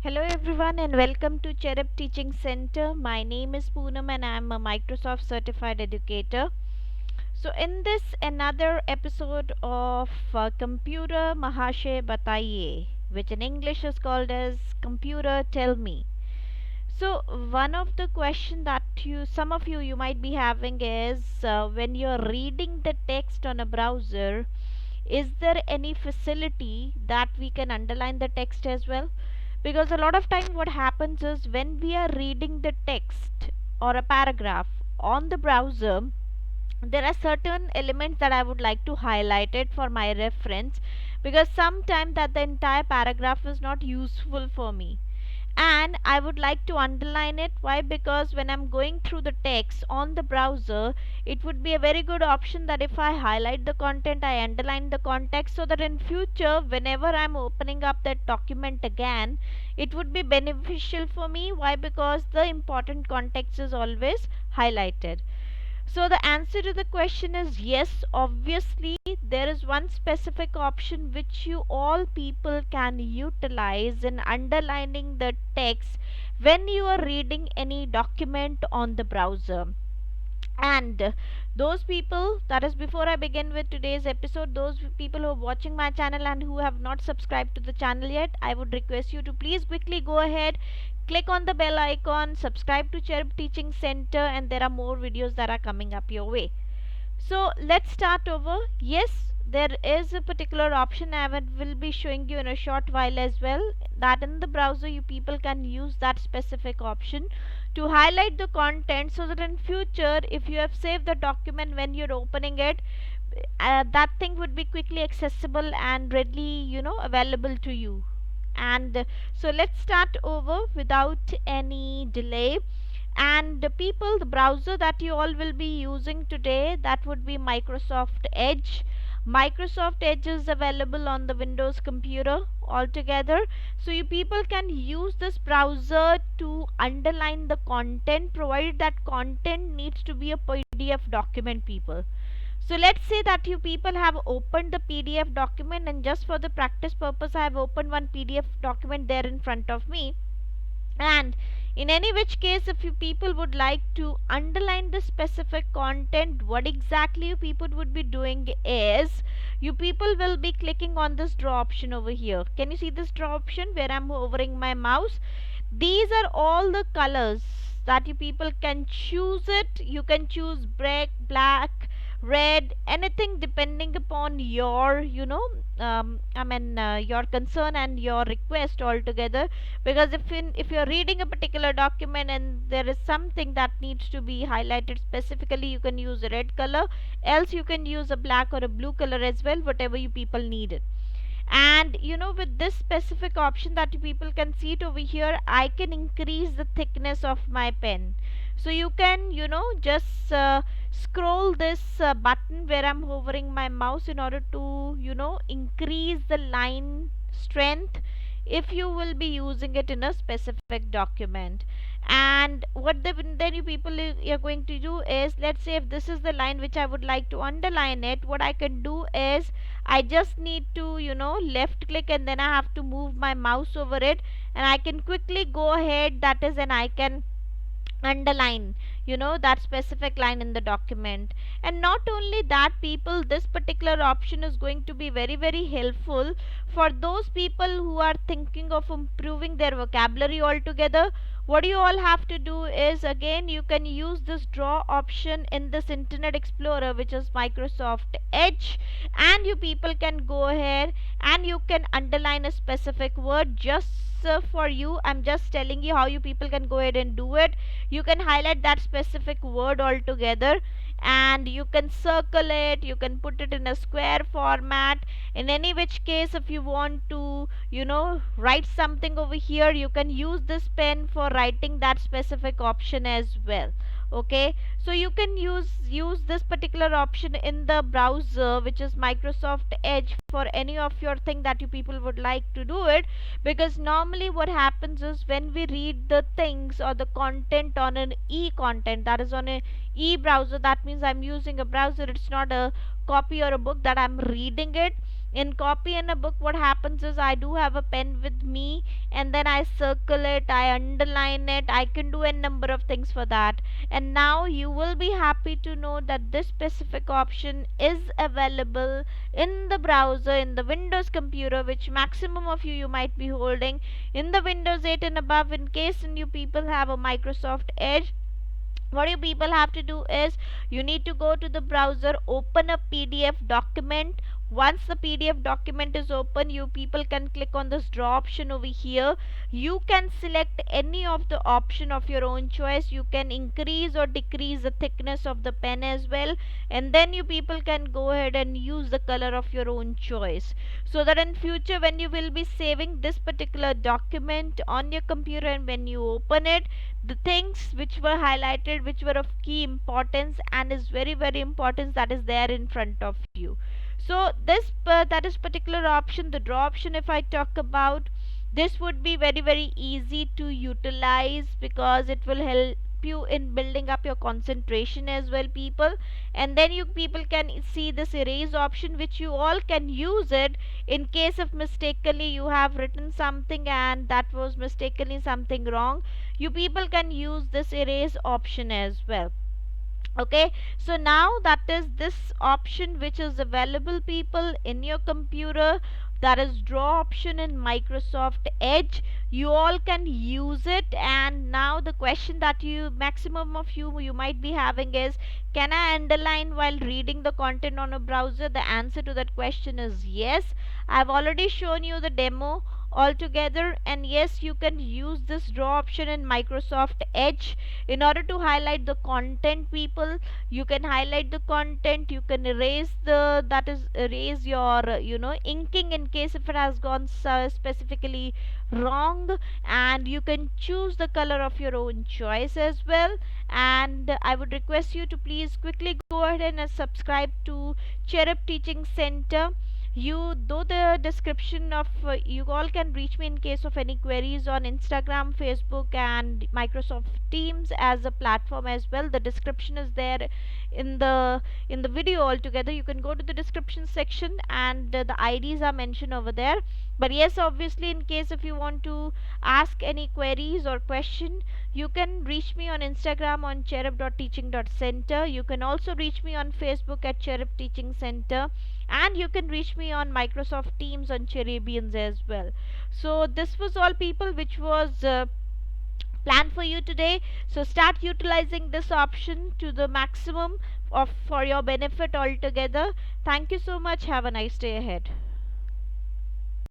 Hello everyone and welcome to Cherub Teaching Center. My name is Poonam and I am a Microsoft certified educator. So in this another episode of Computer Mahashay Bataiye, which in English is called as Computer Tell Me. So one of the question that some of you might be having is when you're reading the text on a browser, is there any facility that we can underline the text as well? Because a lot of time what happens is when we are reading the text or a paragraph on the browser, there are certain elements that I would like to highlight it for my reference, because sometimes that the entire paragraph is not useful for me and I would like to underline it. Why? Because when I'm going through the text on the browser, it would be a very good option that if I highlight the content, I underline the context, so that in future whenever I'm opening up that document again, it would be beneficial for me. Why? Because the important context is always highlighted. So the answer to the question is yes, obviously there is one specific option which you all people can utilize in underlining the text when you are reading any document on the browser. And those people, that is before I begin with today's episode, those people who are watching my channel and who have not subscribed to the channel yet, I would request you to please quickly go ahead, click on the bell icon, subscribe to Cherub Teaching Center, and there are more videos that are coming up your way. So let's start over. Yes, there is a particular option I will be showing you in a short while as well, that in the browser you people can use that specific option to highlight the content, so that in future if you have saved the document when you're opening it, that thing would be quickly accessible and readily available to you. And so let's start over without any delay. And the people, the browser that you all will be using today, that would be Microsoft Edge. Microsoft Edge is available on the Windows computer altogether. So you people can use this browser to underline the content, provided that content needs to be a PDF document, people. So let's say that you people have opened the PDF document, and just for the practice purpose I have opened one PDF document there in front of me. And in any which case, if you people would like to underline the specific content, what exactly you people would be doing is, you people will be clicking on this draw option over here. Can you see this draw option where I'm hovering my mouse? These are all the colors that you people can choose it. You can choose black, red, anything depending upon your your concern and your request altogether. Because if you're reading a particular document and there is something that needs to be highlighted specifically, you can use a red color, else you can use a black or a blue color as well, whatever you people need it. And with this specific option that you people can see it over here, I can increase the thickness of my pen. So you can just scroll this button where I'm hovering my mouse in order to increase the line strength if you will be using it in a specific document. And what then you people are going to do is, let's say if this is the line which I would like to underline it, what I can do is I just need to left click, and then I have to move my mouse over it, and I can quickly go ahead, that is, and I can underline that specific line in the document. And not only that, people, this particular option is going to be very very helpful for those people who are thinking of improving their vocabulary altogether. What you all have to do is, again, you can use this draw option in this Internet Explorer, which is Microsoft Edge, and you people can go ahead and you can underline a specific word. Just for you, I'm just telling you how you people can go ahead and do it. You can highlight that specific word altogether, and you can circle it, you can put it in a square format. In any which case, if you want to write something over here, you can use this pen for writing that specific option as well. Okay, so you can use this particular option in the browser, which is Microsoft Edge, for any of your thing that you people would like to do it. Because normally what happens is, when we read the things or the content on an e-content, that is on a e-browser, that means I'm using a browser, it's not a copy or a book that I'm reading it. In copy in a book, what happens is I do have a pen with me, and then I circle it, I underline it, I can do a number of things for that. And now you will be happy to know that this specific option is available in the browser, in the Windows computer, which maximum of you might be holding in the Windows 8 and above. In case you people have a Microsoft Edge, what you people have to do is you need to go to the browser, open a PDF document. Once the PDF document is open, you people can click on this draw option over here. You can select any of the option of your own choice. You can increase or decrease the thickness of the pen as well, and then you people can go ahead and use the color of your own choice, so that in future when you will be saving this particular document on your computer, and when you open it, the things which were highlighted, which were of key importance and is very very important, that is there in front of you. So this that is particular option, the draw option, if I talk about, this would be very very easy to utilize, because it will help you in building up your concentration as well, people. And then you people can see this erase option, which you all can use it in case of mistakenly you have written something and that was mistakenly something wrong. You people can use this erase option as well. Okay, so now that is this option which is available, people, in your computer, that is draw option in Microsoft Edge. You all can use it. And now the question that you maximum of you might be having is, can I underline while reading the content on a browser? The answer to that question is yes. I've already shown you the demo altogether, and yes, you can use this draw option in Microsoft Edge in order to highlight the content, people. You can highlight the content, you can erase the, that is erase your inking in case if it has gone specifically wrong, and you can choose the color of your own choice as well. And I would request you to please quickly go ahead and subscribe to Cherub Teaching Center. You though the description of you all can reach me in case of any queries on Instagram, Facebook, and Microsoft Teams as a platform as well. The description is there in the video altogether. You can go to the description section, and the IDs are mentioned over there. But yes, obviously, in case if you want to ask any queries or question, you can reach me on Instagram on cherub.teaching.center. You can also reach me on Facebook at Cherub Teaching Center, and you can reach me on Microsoft Teams on Cherubians as well. So this was all, people, which was planned for you today. So start utilizing this option to the maximum of for your benefit altogether. Thank you so much. Have a nice day ahead.